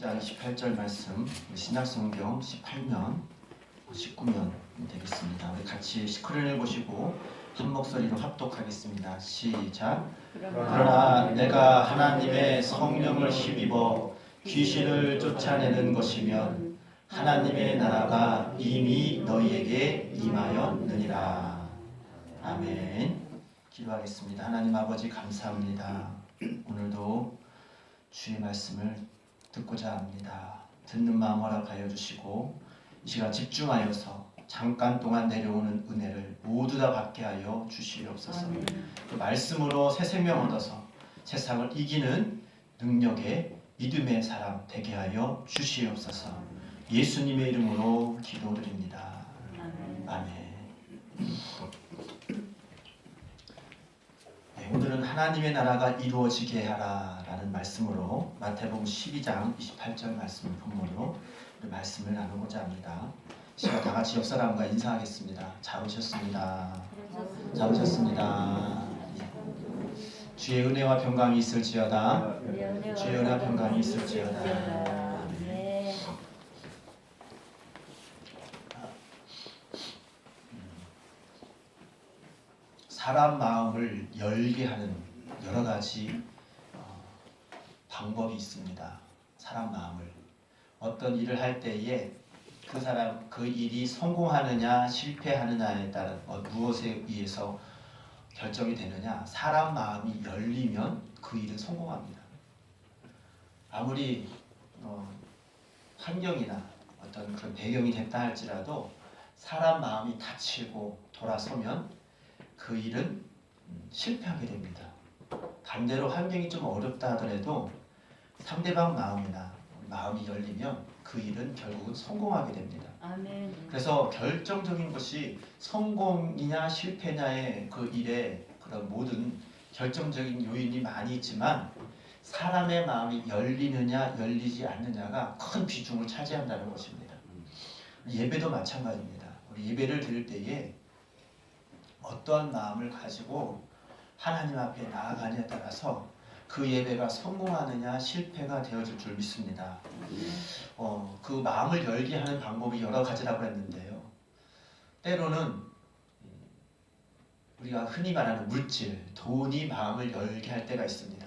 10장 28절 말씀, 신약성경 18면, 19면 되겠습니다. 우리 같이 스크린을 보시고 한 목소리로 합독하겠습니다. 시작. 그러나 내가 하나님의 성령을 힘입어 귀신을 쫓아내는 것이면 하나님의 나라가 이미 너희에게 임하였느니라. 아멘. 기도하겠습니다. 하나님 아버지 감사합니다. 오늘도 주의 말씀을 듣고자 합니다. 듣는 마음 허락하여 주시고 이 시간 집중하여서 잠깐 동안 내려오는 은혜를 모두 다 받게 하여 주시옵소서. 그 말씀으로 새 생명 얻어서 세상을 이기는 능력의 믿음의 사람 되게 하여 주시옵소서. 예수님의 이름으로 기도드립니다. 아멘. 오늘은 하나님의 나라가 이루어지게 하라 라는 말씀으로 마태복음 12장 28절 말씀을 본문으로 말씀을 나누고자 합니다. 시간 다 같이 옆사람과 인사하겠습니다. 잘 오셨습니다. 잘 오셨습니다. 주의 은혜와 평강이 있을지어다. 주의 은혜와 평강이 있을지어다. 사람 마음을 열게 하는 여러 가지 방법이 있습니다. 사람 마음을 어떤 일을 할 때에 그 일이 성공하느냐 실패하느냐에 따른 무엇에 의해서 결정이 되느냐. 사람 마음이 열리면 그 일은 성공합니다. 아무리 환경이나 어떤 그런 배경이 됐다 할지라도 사람 마음이 닫히고 돌아서면 그 일은 실패하게 됩니다. 반대로 환경이 좀 어렵다 하더라도 상대방 마음이 열리면 그 일은 결국은 성공하게 됩니다. 아멘. 그래서 결정적인 것이 성공이냐 실패냐의 그 일에 그런 모든 결정적인 요인이 많이 있지만 사람의 마음이 열리느냐 열리지 않느냐가 큰 비중을 차지한다는 것입니다. 예배도 마찬가지입니다. 우리 예배를 드릴 때에 어떠한 마음을 가지고 하나님 앞에 나아가냐에 따라서 그 예배가 성공하느냐 실패가 되어질 줄 믿습니다. 그 마음을 열게 하는 방법이 여러 가지라고 했는데요. 때로는 우리가 흔히 말하는 물질, 돈이 마음을 열게 할 때가 있습니다.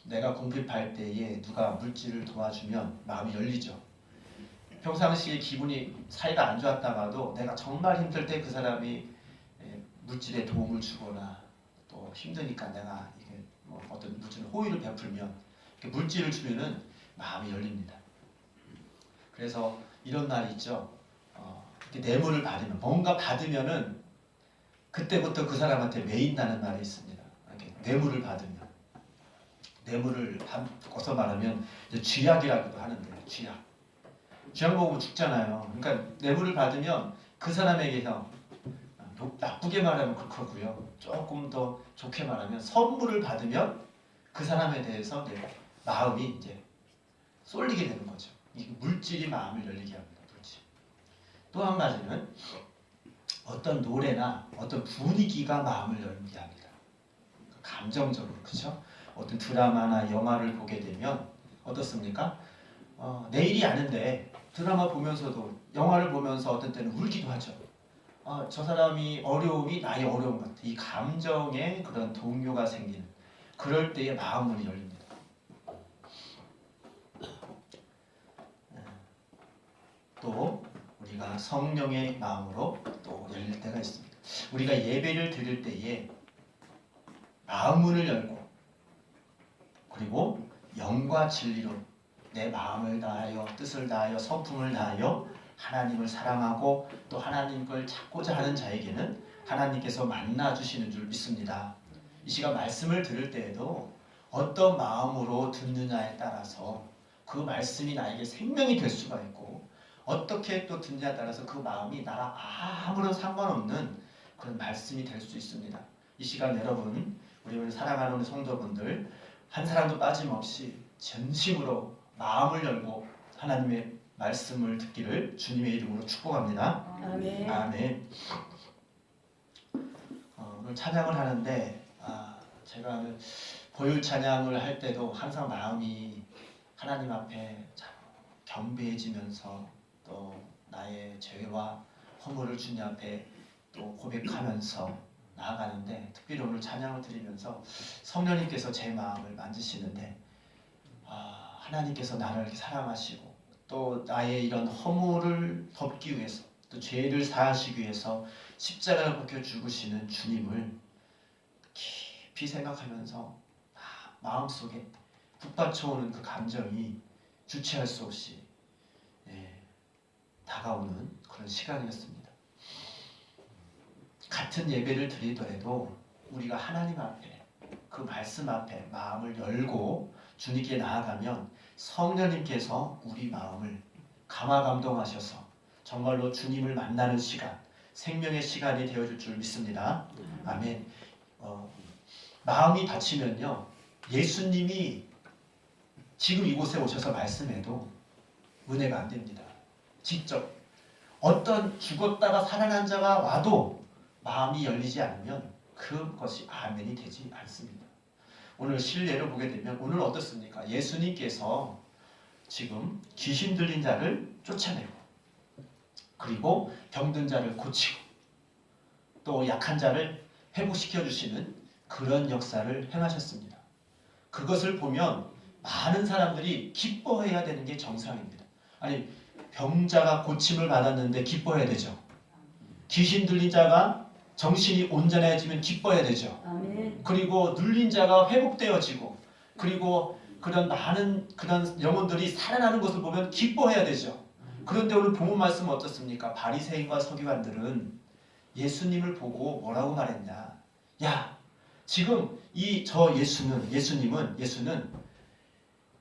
내가 궁핍할 때에 누가 물질을 도와주면 마음이 열리죠. 평상시에 기분이 사이가 안 좋았다가도 내가 정말 힘들 때 그 사람이 물질에 도움을 주거나 또 힘드니까 내가 이게 어떤 물질 호의를 베풀면 물질을 주면은 마음이 열립니다. 그래서 이런 말이 있죠. 뇌물을 받으면 뭔가 받으면은 그때부터 그 사람한테 매인다는 말이 있습니다. 이렇게 뇌물을 받으면 뇌물을 바꿔서 말하면 이제 쥐약이라고도 하는데요. 쥐약 먹으면 죽잖아요. 그러니까 뇌물을 받으면 그 사람에게서 나쁘게 말하면 그렇고요. 조금 더 좋게 말하면 선물을 받으면 그 사람에 대해서 마음이 이제 쏠리게 되는 거죠. 이 물질이 마음을 열리게 합니다. 물질. 또 한 가지는 어떤 노래나 어떤 분위기가 마음을 열게 합니다. 감정적으로 그렇죠? 어떤 드라마나 영화를 보게 되면 어떻습니까? 내 일이 아닌데 드라마 보면서도 영화를 보면서 어떤 때는 울기도 하죠. 저 사람이 어려움이 나의 어려움 같아. 이 감정에 그런 동요가 생기는 그럴 때의 마음문이 열립니다. 또 우리가 성령의 마음으로 또 열릴 때가 있습니다. 우리가 예배를 드릴 때에 마음문을 열고 그리고 영과 진리로 내 마음을 다하여 뜻을 다하여 성품을 다하여 하나님을 사랑하고 또 하나님 걸 찾고자 하는 자에게는 하나님께서 만나주시는 줄 믿습니다. 이 시간 말씀을 들을 때에도 어떤 마음으로 듣느냐에 따라서 그 말씀이 나에게 생명이 될 수가 있고 어떻게 또 듣느냐에 따라서 그 마음이 나랑 아무런 상관없는 그런 말씀이 될 수 있습니다. 이 시간 여러분, 우리 사랑하는 성도분들 한 사람도 빠짐없이 전심으로 마음을 열고 하나님의 말씀을 듣기를 주님의 이름으로 축복합니다. 아멘. 아멘. 오늘 찬양을 하는데 제가 보혈 찬양을 할 때도 항상 마음이 하나님 앞에 참 경배해지면서 또 나의 죄와 허물을 주님 앞에 또 고백하면서 나아가는데, 특별히 오늘 찬양을 드리면서 성령님께서 제 마음을 만지시는데, 하나님께서 나를 이렇게 사랑하시고 또 나의 이런 허물을 덮기 위해서 또 죄를 사하시기 위해서 십자가를 벗겨 죽으시는 주님을 깊이 생각하면서 마음속에 북받쳐오는 그 감정이 주체할 수 없이 다가오는 그런 시간이었습니다. 같은 예배를 드리더라도 우리가 하나님 앞에 그 말씀 앞에 마음을 열고 주님께 나아가면 성령님께서 우리 마음을 감화감동하셔서 정말로 주님을 만나는 시간, 생명의 시간이 되어줄 줄 믿습니다. 아멘. 마음이 다치면요, 예수님이 지금 이곳에 오셔서 말씀해도 은혜가 안 됩니다. 직접 어떤 죽었다가 살아난 자가 와도 마음이 열리지 않으면 그것이 아멘이 되지 않습니다. 오늘 실례를 보게 되면 오늘 어떻습니까? 예수님께서 지금 귀신 들린 자를 쫓아내고, 그리고 병든 자를 고치고, 또 약한 자를 회복시켜 주시는 그런 역사를 행하셨습니다. 그것을 보면 많은 사람들이 기뻐해야 되는 게 정상입니다. 아니, 병자가 고침을 받았는데 기뻐해야 되죠. 귀신 들린 자가 정신이 온전해지면 기뻐해야 되죠. 아멘. 그리고 눌린 자가 회복되어지고, 그리고 그런 많은 그런 영혼들이 살아나는 것을 보면 기뻐해야 되죠. 그런데 오늘 본문 말씀은 어떻습니까? 바리새인과 서기관들은 예수님을 보고 뭐라고 말했냐? 야, 지금 예수는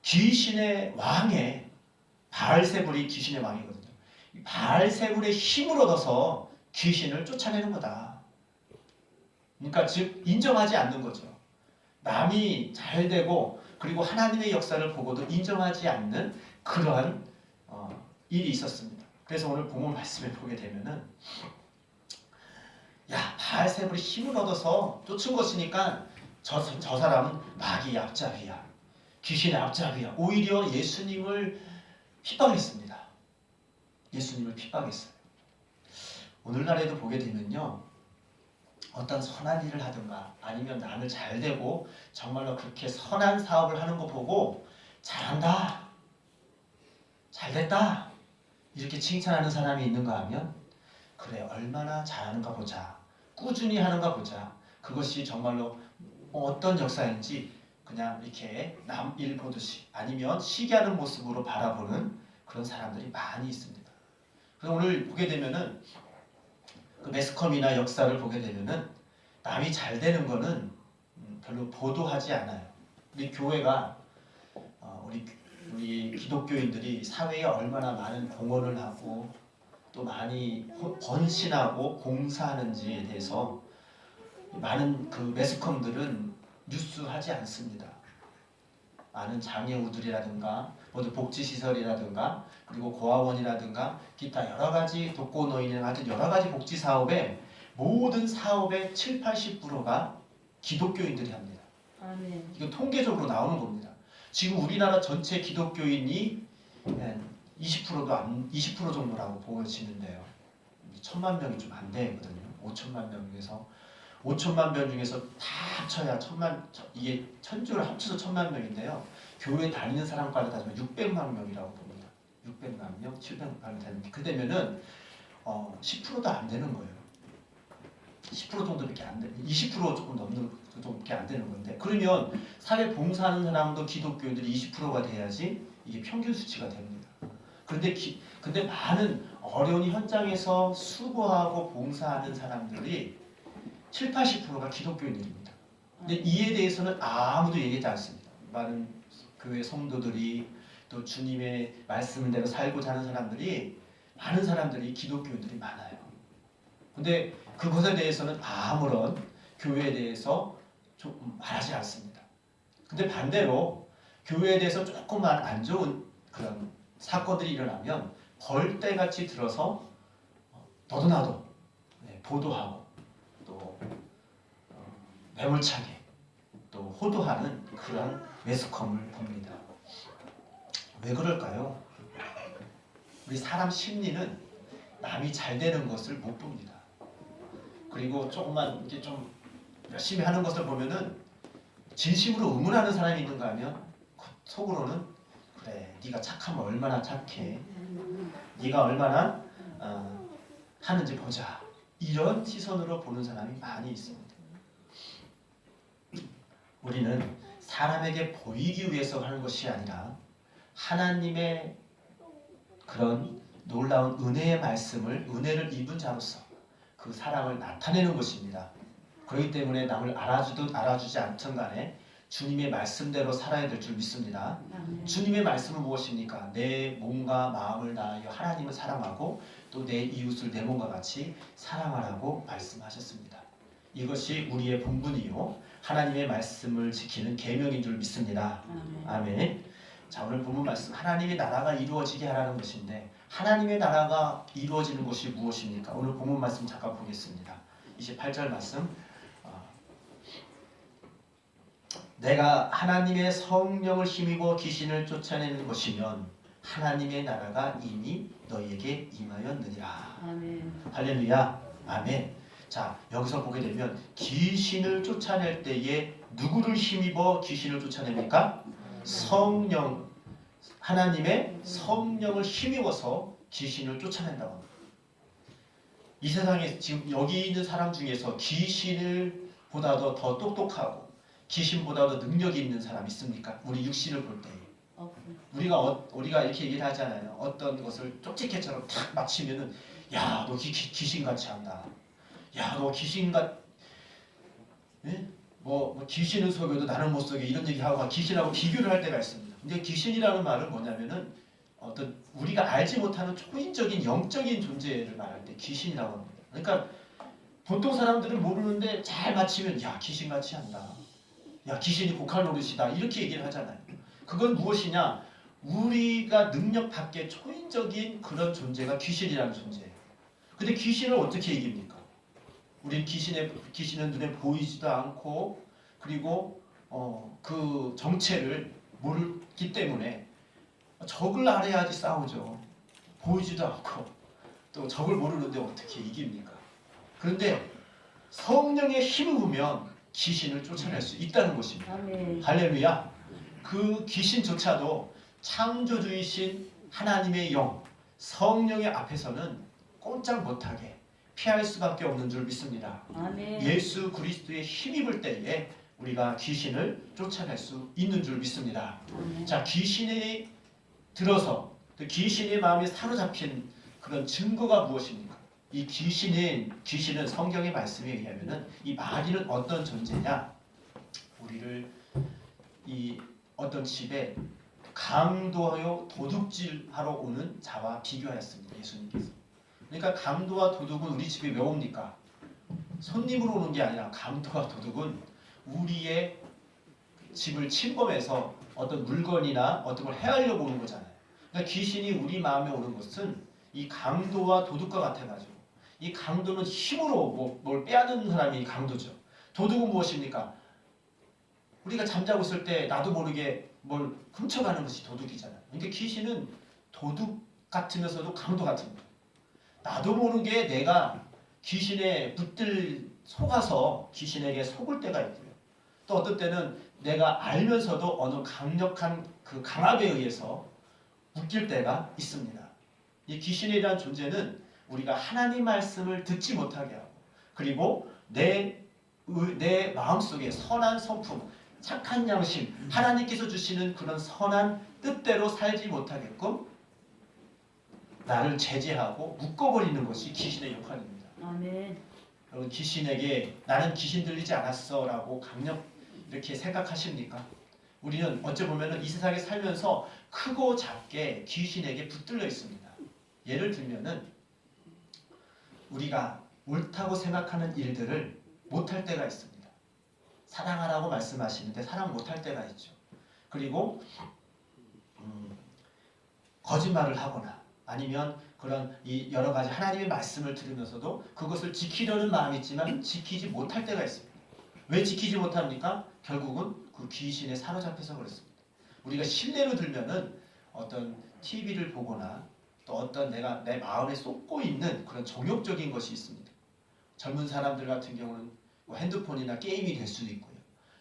귀신의 왕의, 바알세불이 귀신의 왕이거든요. 바알세불의 힘을 얻어서 귀신을 쫓아내는 거다. 그러니까 즉 인정하지 않는 거죠. 남이 잘 되고 그리고 하나님의 역사를 보고도 인정하지 않는 그러한 일이 있었습니다. 그래서 오늘 본문 말씀을 보게 되면은, 야, 바알세불이 힘을 얻어서 쫓은 것이니까 저 사람은 마귀의 앞잡이야, 귀신의 앞잡이야. 오히려 예수님을 핍박했습니다. 예수님을 핍박했어요. 오늘날에도 보게 되면요, 어떤 선한 일을 하든가 아니면 남을 잘 되고 정말로 그렇게 선한 사업을 하는 거 보고 잘한다, 잘됐다 이렇게 칭찬하는 사람이 있는가 하면, 그래, 얼마나 잘하는가 보자, 꾸준히 하는가 보자, 그것이 정말로 어떤 역사인지 그냥 이렇게 남 일 보듯이 아니면 시기하는 모습으로 바라보는 그런 사람들이 많이 있습니다. 그래서 오늘 보게 되면은 그 매스컴이나 역사를 보게 되면은 남이 잘 되는 거는 별로 보도하지 않아요. 우리 교회가 우리 기독교인들이 사회에 얼마나 많은 공헌을 하고 또 많이 헌신하고 봉사하는지에 대해서 많은 그 매스컴들은 뉴스하지 않습니다. 많은 장애우들이라든가 모두 복지시설이라든가 그리고 고아원이라든가 기타 여러 가지 독거노인이나 같은 여러 가지 복지 사업에 모든 사업의 70~80%가 기독교인들이 합니다. 아멘. 이거 통계적으로 나오는 겁니다. 지금 우리나라 전체 기독교인이 20% 정도라고 보여지는데요. 1000만 명이 좀 안 되거든요. 5천만 명 중에서 5천만 명 중에서 다 합쳐야 이게 천주를 합쳐서 1000만 명인데요. 교회 다니는 사람까지 따지면 600만 명이라고 봅니다. 600만 명, 700만 명 되는데 그 되면은 10%도 안 되는 거예요. 10% 정도밖에 안 돼. 20% 조금 넘는 정도밖에 안 되는 건데, 그러면 사회 봉사하는 사람도 기독교인들이 20%가 돼야지 이게 평균 수치가 됩니다. 근데 많은 어려운 현장에서 수고하고 봉사하는 사람들이 70~80%가 기독교인들입니다. 근데 이에 대해서는 아무도 얘기하지 않습니다. 많은 교회 성도들이 또 주님의 말씀대로 살고자 하는 사람들이, 많은 사람들이 기독교인들이 많아요. 근데 그것에 대해서는 아무런 교회에 대해서 좀 말하지 않습니다. 근데 반대로 교회에 대해서 조금만 안 좋은 그런 사건들이 일어나면 벌떼같이 들어서 너도 나도 보도하고 또 매몰차게 또 호도하는 그런 매스컴을 봅니다. 왜 그럴까요? 우리 사람 심리는 남이 잘 되는 것을 못 봅니다. 그리고 조금만 이렇게 좀 열심히 하는 것을 보면은 진심으로 응원하는 사람이 있는가 하면 속으로는 그래 네가 착하면 얼마나 착해, 네가 얼마나 하는지 보자, 이런 시선으로 보는 사람이 많이 있습니다. 우리는 사람에게 보이기 위해서 하는 것이 아니라 하나님의 그런 놀라운 은혜의 말씀을 은혜를 입은 자로서 그 사랑을 나타내는 것입니다. 그렇기 때문에 남을 알아주든 알아주지 않든 간에 주님의 말씀대로 살아야 될 줄 믿습니다. 주님의 말씀은 무엇입니까? 내 몸과 마음을 다하여 하나님을 사랑하고 또 내 이웃을 내 몸과 같이 사랑하라고 말씀하셨습니다. 이것이 우리의 본분이요 하나님의 말씀을 지키는 계명인 줄 믿습니다. 아멘. 자, 오늘 본문 말씀 하나님의 나라가 이루어지게 하라는 것인데 하나님의 나라가 이루어지는 것이 무엇입니까? 오늘 본문 말씀 잠깐 보겠습니다. 28절 말씀. 내가 하나님의 성령을 힘입어 귀신을 쫓아내는 것이면 하나님의 나라가 이미 너희에게 임하였느니라. 아멘. 할렐루야. 아멘. 자, 여기서 보게 되면 귀신을 쫓아낼 때에 누구를 힘입어 귀신을 쫓아냅니까? 성령, 하나님의 성령을 힘입어서 귀신을 쫓아낸다고 합니다. 이 세상에 지금 여기 있는 사람 중에서 귀신을 보다도 더 똑똑하고 귀신보다도 능력이 있는 사람 있습니까? 우리 육신을 볼 때 우리가 이렇게 얘기를 하잖아요. 어떤 것을 쪽집게처럼 탁 맞히면은 야, 너 귀신같이 한다. 야, 너 귀신같 뭐 귀신은 속여도 나는 못 속여, 이런 얘기하고 귀신하고 비교를 할 때가 있습니다. 근데 귀신이라는 말은 뭐냐면은 어떤 우리가 알지 못하는 초인적인 영적인 존재를 말할 때 귀신이라고 합니다. 그러니까 보통 사람들은 모르는데 잘 맞히면 야, 귀신같이 한다. 야, 귀신이 고칼 노릇이다. 이렇게 얘기를 하잖아요. 그건 무엇이냐? 우리가 능력 밖의 초인적인 그런 존재가 귀신이라는 존재예요. 근데 귀신을 어떻게 이깁니까? 우리 귀신은 눈에 보이지도 않고 그리고 그 정체를 모르기 때문에 적을 알아야지 싸우죠. 보이지도 않고 또 적을 모르는데 어떻게 이깁니까? 그런데 성령의 힘을 보면 귀신을 쫓아낼 수 있다는 것입니다. 아멘. 할렐루야. 그 귀신조차도 창조주이신 하나님의 영, 성령의 앞에서는 꼼짝 못하게 피할 수밖에 없는 줄 믿습니다. 아멘. 예수 그리스도의 힘입을 때에 우리가 귀신을 쫓아낼 수 있는 줄 믿습니다. 아멘. 자, 귀신이 들어서 귀신의 마음에 사로잡힌 그런 증거가 무엇입니까? 이 귀신은 성경의 말씀에 의하면은 이 마귀는 어떤 존재냐? 우리를 이 어떤 집에 강도하여 도둑질하러 오는 자와 비교하였습니다. 예수님께서. 그러니까 강도와 도둑은 우리 집에 왜 옵니까? 손님으로 오는 게 아니라 강도와 도둑은 우리의 집을 침범해서 어떤 물건이나 어떤 걸 해하려고 오는 거잖아요. 그러니까 귀신이 우리 마음에 오는 것은 이 강도와 도둑과 같아가지고 이 강도는 힘으로 뭘 빼앗는 사람이 강도죠. 도둑은 무엇입니까? 우리가 잠자고 있을 때 나도 모르게 뭘 훔쳐가는 것이 도둑이잖아요. 그러니까 귀신은 도둑 같으면서도 강도 같은 거예요. 나도 모르게 내가 귀신에 속아서 귀신에게 속을 때가 있고요. 또 어떤 때는 내가 알면서도 어느 강력한 그 강압에 의해서 묶일 때가 있습니다. 이 귀신이라는 존재는 우리가 하나님 말씀을 듣지 못하게 하고 그리고 내 마음속에 선한 성품, 착한 양심, 하나님께서 주시는 그런 선한 뜻대로 살지 못하게끔 나를 제재하고 묶어버리는 것이 귀신의 역할입니다. 아멘. 여러분, 귀신에게 나는 귀신 들리지 않았어 라고 강력 이렇게 생각하십니까? 우리는 어찌 보면 이 세상에 살면서 크고 작게 귀신에게 붙들려 있습니다. 예를 들면은 우리가 옳다고 생각하는 일들을 못할 때가 있습니다. 사랑하라고 말씀하시는데 사랑 못할 때가 있죠. 그리고 거짓말을 하거나 아니면 그런 이 여러 가지 하나님의 말씀을 들으면서도 그것을 지키려는 마음이 있지만 지키지 못할 때가 있습니다. 왜 지키지 못합니까? 결국은 그 귀신에 사로잡혀서 그렇습니다. 우리가 실례로 들면은 어떤 TV를 보거나 또 어떤 내가 내 마음에 쏟고 있는 그런 정욕적인 것이 있습니다. 젊은 사람들 같은 경우는 뭐 핸드폰이나 게임이 될 수도 있고요.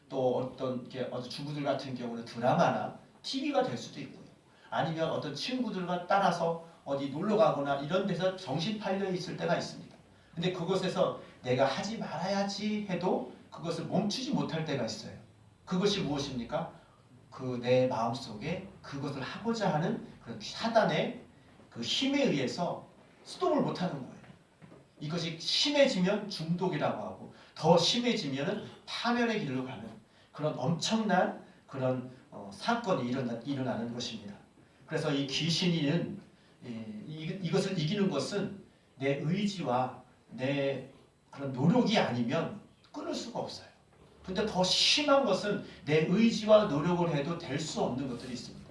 또 어떤 주부들 같은 경우는 드라마나 TV가 될 수도 있고요. 아니면 어떤 친구들과 따라서 어디 놀러 가거나 이런 데서 정신 팔려 있을 때가 있습니다. 근데 그것에서 내가 하지 말아야지 해도 그것을 멈추지 못할 때가 있어요. 그것이 무엇입니까? 그 내 마음속에 그것을 하고자 하는 그런 사단의 그 힘에 의해서 스톱을 못하는 거예요. 이것이 심해지면 중독이라고 하고 더 심해지면 파멸의 길로 가는 그런 엄청난 그런 사건이 일어나는 것입니다. 그래서 이 귀신이는 이것을 이기는 것은 내 의지와 내 그런 노력이 아니면 끊을 수가 없어요. 근데 더 심한 것은 내 의지와 노력을 해도 될 수 없는 것들이 있습니다.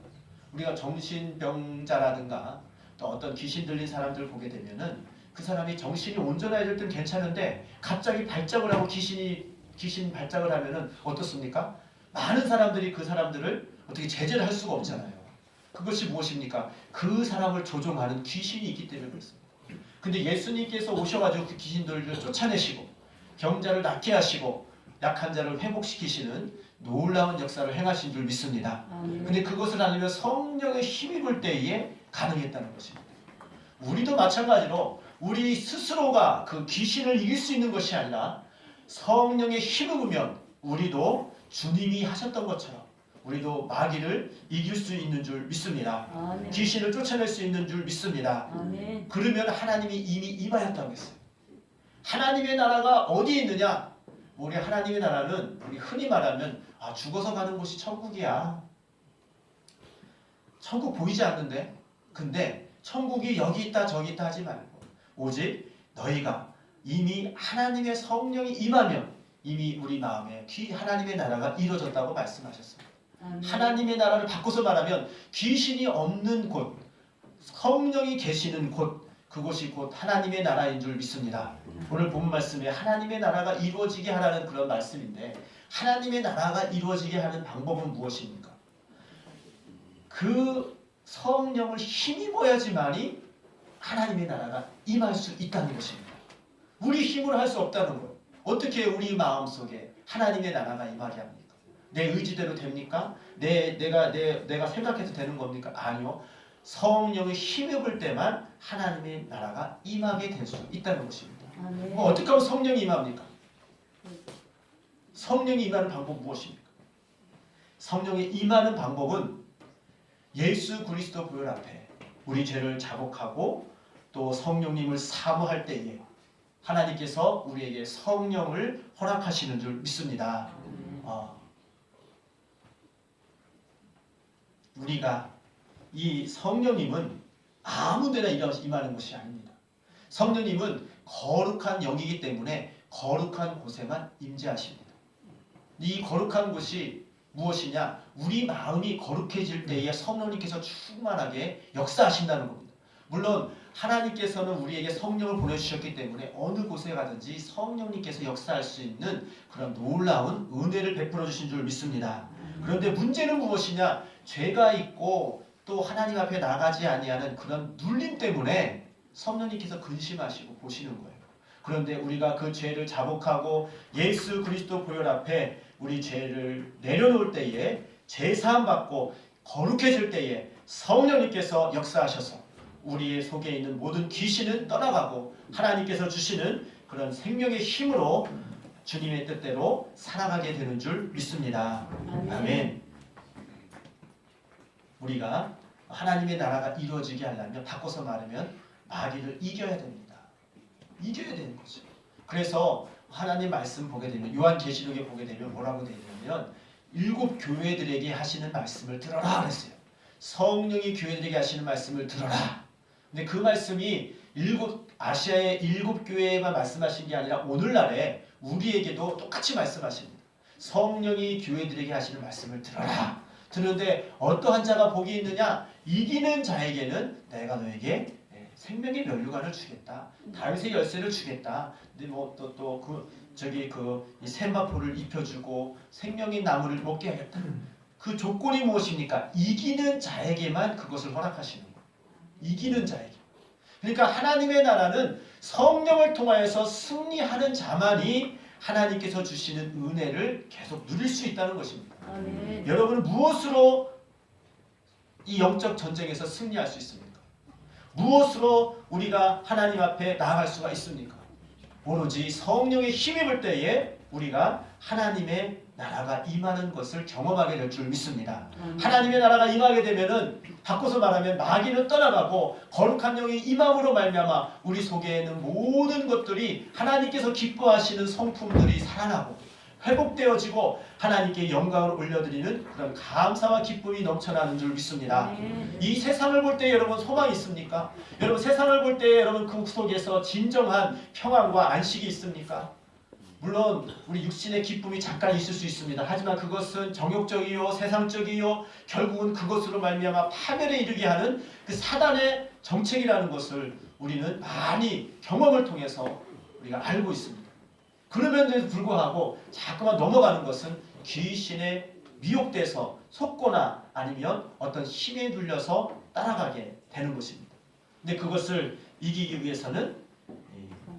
우리가 정신병자라든가 또 어떤 귀신 들린 사람들 보게 되면은 그 사람이 정신이 온전해질 땐 괜찮은데 갑자기 발작을 하고 귀신 발작을 하면은 어떻습니까? 많은 사람들이 그 사람들을 어떻게 제재를 할 수가 없잖아요. 그것이 무엇입니까? 그 사람을 조종하는 귀신이 있기 때문에 그렇습니다. 근데 예수님께서 오셔가지고 그 귀신들을 쫓아내시고 병자를 낫게 하시고 약한 자를 회복시키시는 놀라운 역사를 행하신 줄 믿습니다. 근데 그것을 아니면 성령의 힘입을 때에 가능했다는 것입니다. 우리도 마찬가지로 우리 스스로가 그 귀신을 이길 수 있는 것이 아니라 성령의 힘입으면 우리도 주님이 하셨던 것처럼 우리도 마귀를 이길 수 있는 줄 믿습니다. 아멘. 귀신을 쫓아낼 수 있는 줄 믿습니다. 아멘. 그러면 하나님이 이미 임하였다고 했어요. 하나님의 나라가 어디에 있느냐? 우리 하나님의 나라는 우리 흔히 말하면 죽어서 가는 곳이 천국이야. 천국 보이지 않는데? 근데 천국이 여기 있다 저기 있다 하지 말고 오직 너희가 이미 하나님의 성령이 임하면 이미 우리 마음에 하나님의 나라가 이루어졌다고 말씀하셨습니다. 하나님의 나라를 바꿔서 말하면 귀신이 없는 곳, 성령이 계시는 곳, 그곳이 곧 하나님의 나라인 줄 믿습니다. 오늘 본 말씀에 하나님의 나라가 이루어지게 하라는 그런 말씀인데 하나님의 나라가 이루어지게 하는 방법은 무엇입니까? 그 성령을 힘입어야지만이 하나님의 나라가 임할 수 있다는 것입니다. 우리 힘으로 할 수 없다는 거예요. 어떻게 우리 마음속에 하나님의 나라가 임하게 합니까? 내 의지대로 됩니까? 내가 생각해서 되는 겁니까? 아니요. 성령의 힘입을 때만 하나님의 나라가 임하게 될 수 있다는 것입니다. 어떻게 하면 성령이 임합니까? 성령이 임하는 방법은 무엇입니까? 성령이 임하는 방법은 예수 그리스도 보혈 앞에 우리 죄를 자복하고 또 성령님을 사모할 때에 하나님께서 우리에게 성령을 허락하시는 줄 믿습니다. 우리가 이 성령님은 아무데나 임하는 것이 아닙니다. 성령님은 거룩한 영이기 때문에 거룩한 곳에만 임재하십니다. 이 거룩한 곳이 무엇이냐? 우리 마음이 거룩해질 때에 성령님께서 충만하게 역사하신다는 겁니다. 물론 하나님께서는 우리에게 성령을 보내주셨기 때문에 어느 곳에 가든지 성령님께서 역사할 수 있는 그런 놀라운 은혜를 베풀어 주신 줄 믿습니다. 그런데 문제는 무엇이냐? 죄가 있고 또 하나님 앞에 나가지 아니하는 그런 눌림 때문에 성령님께서 근심하시고 보시는 거예요. 그런데 우리가 그 죄를 자복하고 예수 그리스도 보혈 앞에 우리 죄를 내려놓을 때에 제사함 받고 거룩해질 때에 성령님께서 역사하셔서 우리의 속에 있는 모든 귀신은 떠나가고 하나님께서 주시는 그런 생명의 힘으로 주님의 뜻대로 살아가게 되는 줄 믿습니다. 아멘. 우리가 하나님의 나라가 이루어지게 하려면 바꿔서 말하면 마귀를 이겨야 됩니다. 이겨야 되는 거죠. 그래서 하나님 말씀 보게 되면 요한계시록에 보게 되면 뭐라고 되어 있냐면 7 교회들에게 하시는 말씀을 들어라 그랬어요. 성령이 교회들에게 하시는 말씀을 들어라. 근데 그 말씀이 아시아의 7 교회에만 말씀하신 게 아니라 오늘날에 우리에게도 똑같이 말씀하십니다. 성령이 교회들에게 하시는 말씀을 들어라. 들는데 어떠한 자가 복이 있느냐? 이기는 자에게는 내가 너에게 생명의 면류관을 주겠다. 다윗의 열쇠를 주겠다. 근데 이 세마포를 입혀주고 생명의 나무를 먹게 하겠다. 그 조건이 무엇입니까? 이기는 자에게만 그것을 허락하시는 거예요. 이기는 자에게. 그러니까 하나님의 나라는 성령을 통하여서 승리하는 자만이 하나님께서 주시는 은혜를 계속 누릴 수 있다는 것입니다. 아멘. 여러분은 무엇으로 이 영적 전쟁에서 승리할 수 있습니까? 무엇으로 우리가 하나님 앞에 나아갈 수가 있습니까? 오로지 성령의 힘입을 때에 우리가 하나님의 나라가 임하는 것을 경험하게 될 줄 믿습니다. 하나님의 나라가 임하게 되면은 바꿔서 말하면 마귀는 떠나가고 거룩한 영이 임함으로 말미암아 우리 속에 있는 모든 것들이 하나님께서 기뻐하시는 성품들이 살아나고 회복되어지고 하나님께 영광을 올려드리는 그런 감사와 기쁨이 넘쳐나는 줄 믿습니다. 이 세상을 볼 때 여러분 소망이 있습니까? 여러분 세상을 볼 때 여러분 그 속에서 진정한 평안과 안식이 있습니까? 물론 우리 육신의 기쁨이 잠깐 있을 수 있습니다. 하지만 그것은 정욕적이요 세상적이요 결국은 그것으로 말미암아 파멸에 이르게 하는 그 사단의 정책이라는 것을 우리는 많이 경험을 통해서 우리가 알고 있습니다. 그럼에도 불구하고 자꾸만 넘어가는 것은 귀신에 미혹돼서 속거나 아니면 어떤 힘에 눌려서 따라가게 되는 것입니다. 근데 그것을 이기기 위해서는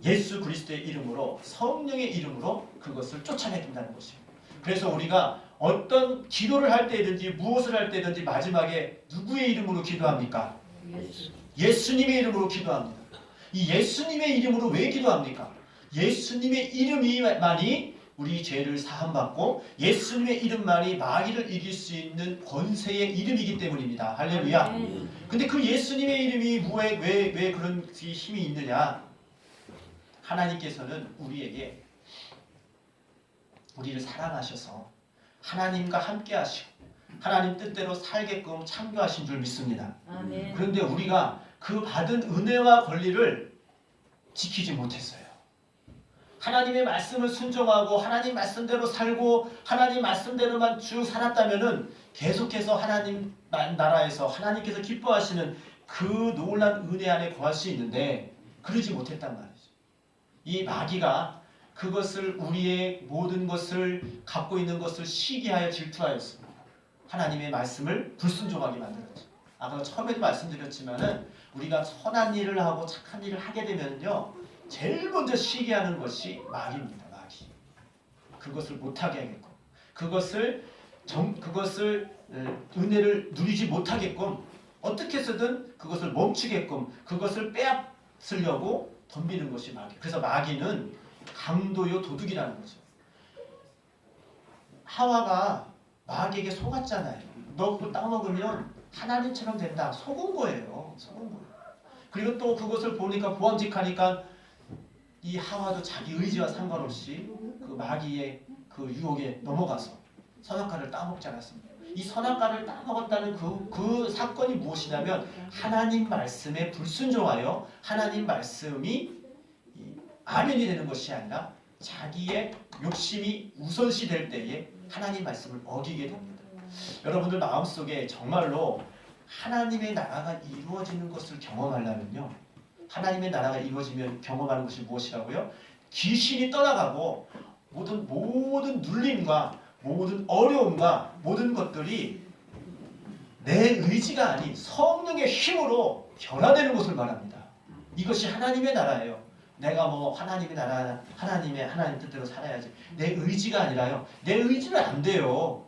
예수 그리스도의 이름으로 성령의 이름으로 그것을 쫓아내긴다는 것입니다. 그래서 우리가 어떤 기도를 할 때든지 무엇을 할 때든지 마지막에 누구의 이름으로 기도합니까? 예수님의 이름으로 기도합니다. 이 예수님의 이름으로 왜 기도합니까? 예수님의 이름이만이 우리 죄를 사함받고 예수님의 이름만이 마귀를 이길 수 있는 권세의 이름이기 때문입니다. 할렐루야. 근데 그 예수님의 이름이 왜 그런 힘이 있느냐? 하나님께서는 우리에게 우리를 사랑하셔서 하나님과 함께 하시고 하나님 뜻대로 살게끔 창조하신 줄 믿습니다. 아멘. 그런데 우리가 그 받은 은혜와 권리를 지키지 못했어요. 하나님의 말씀을 순종하고 하나님 말씀대로 살고 하나님 말씀대로만 쭉 살았다면은 계속해서 하나님 나라에서 하나님께서 기뻐하시는 그 놀란 은혜 안에 거할 수 있는데 그러지 못했단 말이죠. 이 마귀가 그것을 우리의 모든 것을 갖고 있는 것을 시기하여 질투하였습니다. 하나님의 말씀을 불순종하게 만들었죠. 아까 처음에도 말씀드렸지만은 우리가 선한 일을 하고 착한 일을 하게 되면요 제일 먼저 시기하는 것이 마귀입니다. 마귀. 그것을 못하게 하겠고 그것을 은혜를 누리지 못하게끔 어떻게 해서든 그것을 멈추게끔 그것을 빼앗으려고 덤비는 것이 마귀. 그래서 마귀는 강도요 도둑이라는 거죠. 하와가 마귀에게 속았잖아요. 너 그거 따먹으면 하나님처럼 된다. 속은 거예요. 속은 거예요. 그리고 또 그것을 보니까 보암직하니까 이 하와도 자기 의지와 상관없이 그 마귀의 그 유혹에 넘어가서 선악과를 따먹지 않았습니다. 이 선악과를 따먹었다는 그 사건이 무엇이냐면 하나님 말씀에 불순종하여 하나님 말씀이 아멘이 되는 것이 아니라 자기의 욕심이 우선시 될 때에 하나님 말씀을 어기게 됩니다. 여러분들 마음속에 정말로 하나님의 나라가 이루어지는 것을 경험하려면요. 하나님의 나라가 이루어지면 경험하는 것이 무엇이라고요? 귀신이 떠나가고 모든 눌림과 모든 어려움과 모든 것들이 내 의지가 아닌 성령의 힘으로 변화되는 것을 말합니다. 이것이 하나님의 나라예요. 내가 뭐 하나님의 나라, 하나님 뜻대로 살아야지. 내 의지가 아니라요. 내 의지는 안 돼요.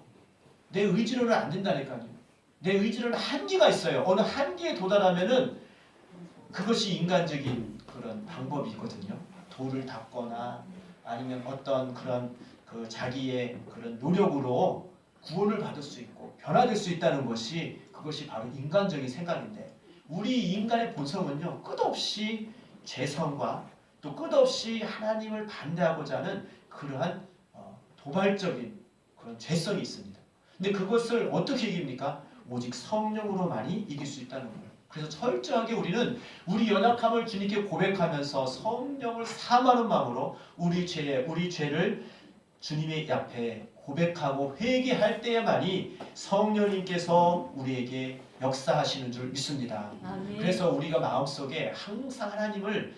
내 의지로는 안 된다니까요. 내 의지로는 한계가 있어요. 어느 한계에 도달하면은 그것이 인간적인 그런 방법이거든요. 돌을 닦거나 아니면 어떤 그런 그 자기의 그런 노력으로 구원을 받을 수 있고 변화될 수 있다는 것이 그것이 바로 인간적인 생각인데 우리 인간의 본성은요 끝없이 죄성과 또 끝없이 하나님을 반대하고자 하는 그러한 도발적인 그런 죄성이 있습니다. 근데 그것을 어떻게 이깁니까? 오직 성령으로만이 이길 수 있다는 거예요. 그래서 철저하게 우리는 우리 연약함을 주님께 고백하면서 성령을 사모하는 마음으로 우리 죄를 주님의 앞에 고백하고 회개할 때에만이 성령님께서 우리에게 역사하시는 줄 믿습니다. 아멘. 그래서 우리가 마음속에 항상 하나님을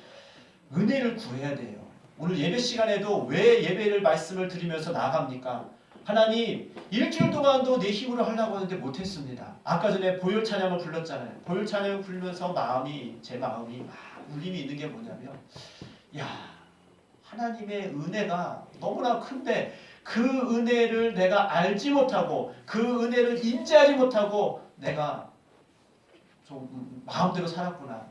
은혜를 구해야 돼요. 오늘 예배 시간에도 왜 예배를 말씀을 드리면서 나아갑니까? 하나님 일주일 동안도 내 힘으로 하려고 하는데 못했습니다. 아까 전에 보혈 찬양을 불렀잖아요. 보혈 찬양을 부르면서 제 마음이 막 울림이 있는 게 뭐냐면, 야, 하나님의 은혜가 너무나 큰데 그 은혜를 내가 알지 못하고 그 은혜를 인지하지 못하고 내가 좀 마음대로 살았구나.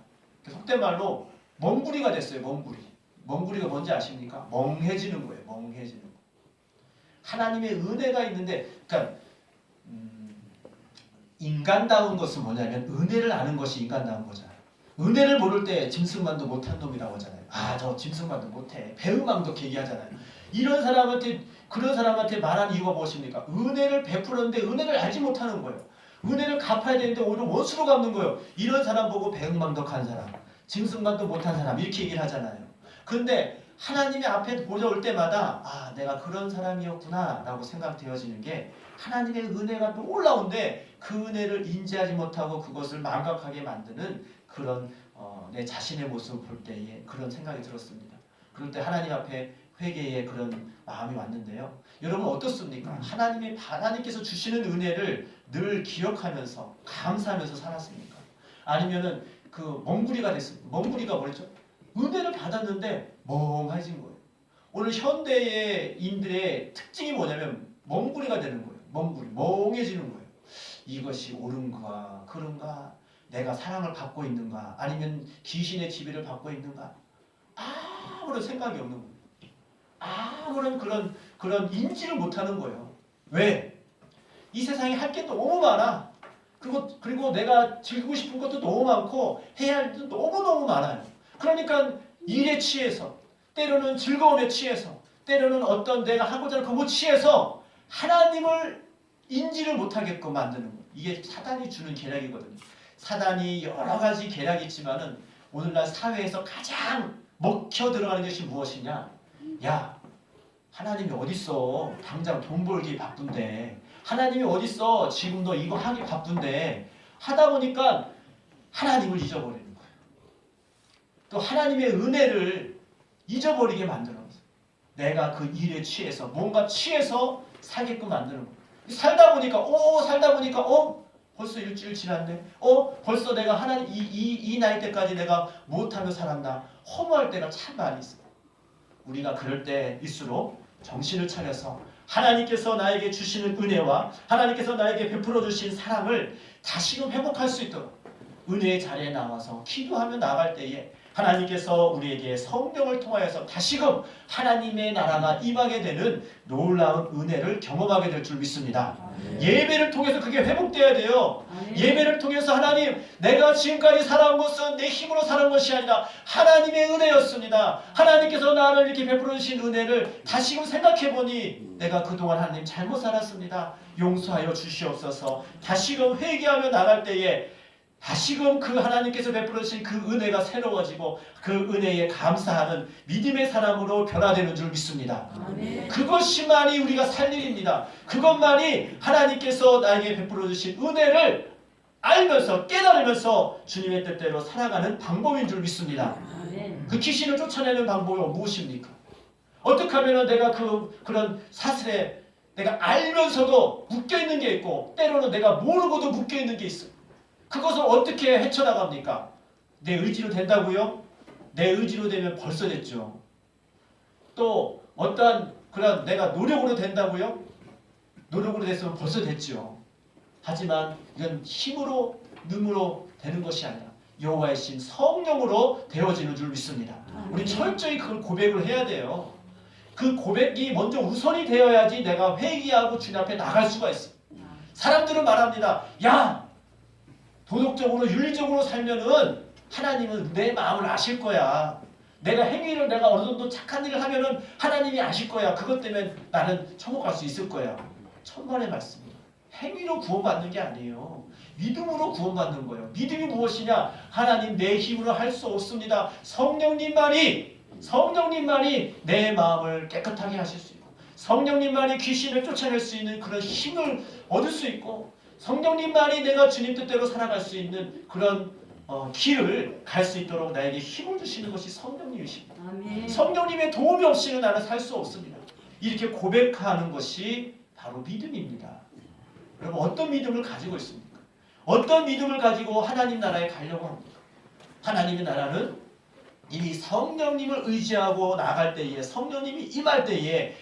속된 말로 멍구리가 됐어요. 멍구리. 멍구리가 뭔지 아십니까? 멍해지는 거예요. 멍해지는 거. 하나님의 은혜가 있는데, 그러니까 인간다운 것은 뭐냐면 은혜를 아는 것이 인간다운 거잖아요. 은혜를 모를 때 짐승만도 못한 놈이라고 하잖아요. 아, 저 짐승만도 못해. 배은망덕 얘기하잖아요. 이런 사람한테, 그런 사람한테 말한 이유가 무엇입니까? 은혜를 베풀었는데 은혜를 알지 못하는 거예요. 은혜를 갚아야 되는데 오히려 원수로 갚는 거예요. 이런 사람 보고 배은망덕한 사람, 짐승만도 못한 사람, 이렇게 얘기를 하잖아요. 근데 하나님의 앞에 보여올 때마다 아, 내가 그런 사람이었구나 라고 생각되어지는 게, 하나님의 은혜가 놀라운데 그 은혜를 인지하지 못하고 그것을 망각하게 만드는 그런 내 자신의 모습을 볼 때에 그런 생각이 들었습니다. 그럴 때 하나님 앞에 회개의 그런 마음이 왔는데요. 여러분 어떻습니까? 하나님께서 주시는 은혜를 늘 기억하면서 감사하면서 살았습니까? 아니면은 그 멍구리가 됐습니까? 멍구리가 뭐랬죠? 은혜를 받았는데 멍해진 거예요. 오늘 현대인들의 특징이 뭐냐면 멍구리가 되는 거예요. 멍해지는 거예요. 이것이 옳은가 그런가, 내가 사랑을 받고 있는가, 아니면 귀신의 지배를 받고 있는가, 아무런 생각이 없는 거예요. 아무런 그런 인지를 못하는 거예요. 왜? 이 세상에 할 게 너무 많아. 그리고 내가 즐기고 싶은 것도 너무 많고 해야 할 일도 너무너무 많아요. 그러니까 일에 취해서, 때로는 즐거움에 취해서, 때로는 어떤 내가 하고자 하는 그것 취해서 하나님을 인지를 못하게끔 만드는 거예요. 이게 사단이 주는 계략이거든요. 사단이 여러 가지 계략이 있지만은 오늘날 사회에서 가장 먹혀 들어가는 것이 무엇이냐? 야, 하나님이 어딨어? 당장 돈 벌기 바쁜데. 하나님이 어딨어? 지금 너 이거 하기 바쁜데. 하다 보니까 하나님을 잊어버리는 거예요. 또 하나님의 은혜를 잊어버리게 만드는 거예요. 내가 그 일에 취해서, 뭔가 취해서 살게끔 만드는 거예요. 살다 보니까 벌써 일주일 지났네. 벌써 내가 하나님 이 나이 때까지 내가 못하며 살았나. 허무할 때가 참 많이 있어요. 우리가 그럴 때일수록 정신을 차려서 하나님께서 나에게 주시는 은혜와 하나님께서 나에게 베풀어 주신 사랑을 다시금 회복할 수 있도록 은혜의 자리에 나와서 기도하며 나갈 때에 하나님께서 우리에게 성령을 통하여서 다시금 하나님의 나라가 임하게 되는 놀라운 은혜를 경험하게 될 줄 믿습니다. 예배를 통해서 그게 회복돼야 돼요. 예배를 통해서 하나님, 내가 지금까지 살아온 것은 내 힘으로 살아온 것이 아니라 하나님의 은혜였습니다. 하나님께서 나를 이렇게 베풀어 주신 은혜를 다시금 생각해보니 내가 그동안 하나님 잘못 살았습니다. 용서하여 주시옵소서. 다시금 회개하며 나갈 때에 다시금 그 하나님께서 베풀어 주신 그 은혜가 새로워지고 그 은혜에 감사하는 믿음의 사람으로 변화되는 줄 믿습니다. 아멘. 그것만이 우리가 살 일입니다. 그것만이 하나님께서 나에게 베풀어 주신 은혜를 알면서 깨달으면서 주님의 뜻대로 살아가는 방법인 줄 믿습니다. 아멘. 그 귀신을 쫓아내는 방법이 무엇입니까? 어떻게 하면 내가 그런 사슬에 내가 알면서도 묶여있는 게 있고 때로는 내가 모르고도 묶여있는 게 있어요. 그것을 어떻게 헤쳐나갑니까? 내 의지로 된다고요? 내 의지로 되면 벌써 됐죠. 또 어떠한 그런 내가 노력으로 된다고요? 노력으로 됐으면 벌써 됐죠. 하지만 이건 힘으로 능으로 되는 것이 아니라 여호와의 신 성령으로 되어지는 줄 믿습니다. 우리 철저히 그걸 고백을 해야 돼요. 그 고백이 먼저 우선이 되어야지 내가 회개하고 주님 앞에 나갈 수가 있어요. 사람들은 말합니다. 야! 도덕적으로 윤리적으로 살면은 하나님은 내 마음을 아실 거야. 내가 어느 정도 착한 일을 하면은 하나님이 아실 거야. 그것 때문에 나는 천국 갈 수 있을 거야. 천만의 말씀이에요. 행위로 구원받는 게 아니에요. 믿음으로 구원받는 거예요. 믿음이 무엇이냐? 하나님 내 힘으로 할 수 없습니다. 성령님만이 내 마음을 깨끗하게 하실 수 있고 성령님만이 귀신을 쫓아낼 수 있는 그런 힘을 얻을 수 있고 성령님만이 내가 주님 뜻대로 살아갈 수 있는 그런 길을 갈 수 있도록 나에게 힘을 주시는 것이 성령님이십니다. 아멘. 성령님의 도움이 없이는 나는 살 수 없습니다. 이렇게 고백하는 것이 바로 믿음입니다. 여러분 어떤 믿음을 가지고 있습니까? 어떤 믿음을 가지고 하나님 나라에 가려고 합니까? 하나님의 나라는 이미 성령님을 의지하고 나갈 때에 성령님이 임할 때에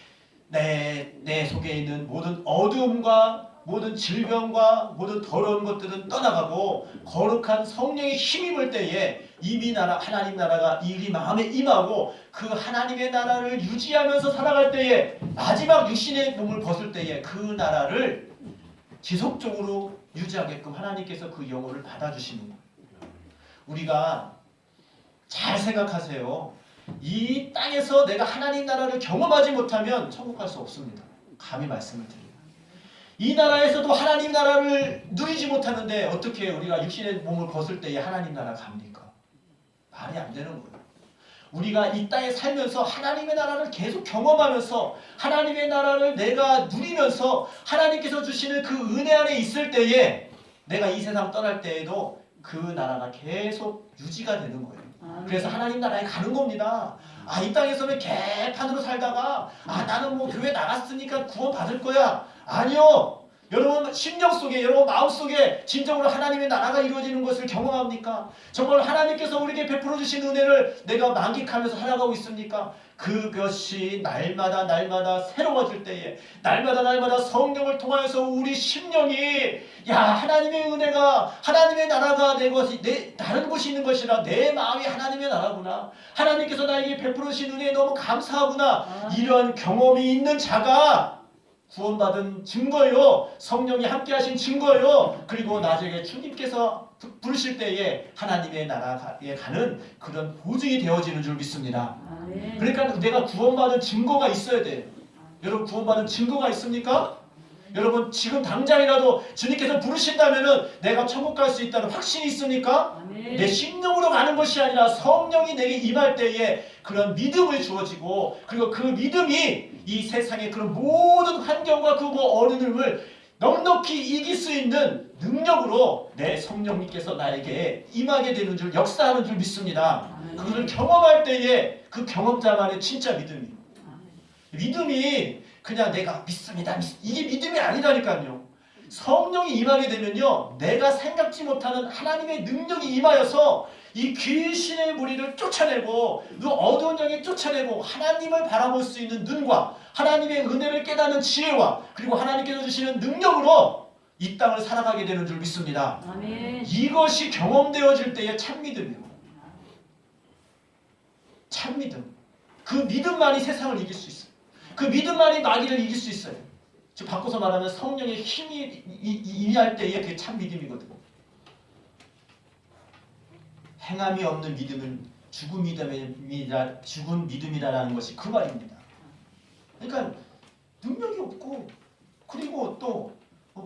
내 속에 있는 모든 어두움과 모든 질병과 모든 더러운 것들은 떠나가고 거룩한 성령의 힘이 임할 때에 이미 하나님 나라가 이리 마음에 임하고 그 하나님의 나라를 유지하면서 살아갈 때에 마지막 육신의 몸을 벗을 때에 그 나라를 지속적으로 유지하게끔 하나님께서 그 영혼을 받아주시는 거예요. 우리가 잘 생각하세요. 이 땅에서 내가 하나님 나라를 경험하지 못하면 천국 갈 수 없습니다. 감히 말씀을 드려요. 이 나라에서도 하나님 나라를 누리지 못하는데 어떻게 우리가 육신의 몸을 벗을 때에 하나님 나라 갑니까? 말이 안 되는 거예요. 우리가 이 땅에 살면서 하나님의 나라를 계속 경험하면서 하나님의 나라를 내가 누리면서 하나님께서 주시는 그 은혜 안에 있을 때에 내가 이 세상 떠날 때에도 그 나라가 계속 유지가 되는 거예요. 그래서 하나님 나라에 가는 겁니다. 이 땅에서는 개판으로 살다가 나는 뭐 교회 나갔으니까 구원 받을 거야. 아니요. 여러분 심령 속에 여러분 마음 속에 진정으로 하나님의 나라가 이루어지는 것을 경험합니까? 정말 하나님께서 우리에게 베풀어 주신 은혜를 내가 만끽하면서 살아가고 있습니까? 그것이 날마다 새로워질 때에 날마다 성령을 통하여서 우리 심령이 하나님의 은혜가 하나님의 나라가 다른 곳이 있는 것이라 내 마음이 하나님의 나라구나. 하나님께서 나에게 베풀어 주신 은혜에 너무 감사하구나. 이런 경험이 있는 자가 구원받은 증거요. 성령이 함께하신 증거요. 그리고 나중에 주님께서 부르실 때에 하나님의 나라에 가는 그런 보증이 되어지는 줄 믿습니다. 그러니까 내가 구원받은 증거가 있어야 돼요. 여러분 구원받은 증거가 있습니까? 여러분 지금 당장이라도 주님께서 부르신다면은 내가 천국 갈 수 있다는 확신이 있습니까? 내 심령으로 가는 것이 아니라 성령이 내게 임할 때에 그런 믿음을 주어지고 그리고 그 믿음이 이 세상의 그런 모든 환경과 그 어려움을 넉넉히 이길 수 있는 능력으로 내 성령님께서 나에게 임하게 되는 줄 역사하는 줄 믿습니다. 그것을 경험할 때에 그 경험자만의 진짜 믿음이 그냥 내가 믿습니다. 이게 믿음이 아니라니까요. 성령이 임하게 되면요. 내가 생각지 못하는 하나님의 능력이 임하여서 이 귀신의 무리를 쫓아내고 그 어두운 영에 쫓아내고 하나님을 바라볼 수 있는 눈과 하나님의 은혜를 깨닫는 지혜와 그리고 하나님께서 주시는 능력으로 이 땅을 살아가게 되는 줄 믿습니다. 아멘. 이것이 경험되어질 때의 참믿음이에요. 참믿음. 그 믿음만이 세상을 이길 수 있어요. 그 믿음만이 마귀를 이길 수 있어요. 즉 바꿔서 말하면 성령의 힘이 임할 때에 그게 참 믿음이거든요. 행함이 없는 믿음은 죽은 믿음이라는 것이 그 말입니다. 그러니까 능력이 없고 그리고 또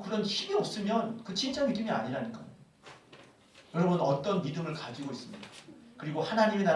그런 힘이 없으면 그 진짜 믿음이 아니라니까요. 여러분 어떤 믿음을 가지고 있습니까? 그리고 하나님의 나라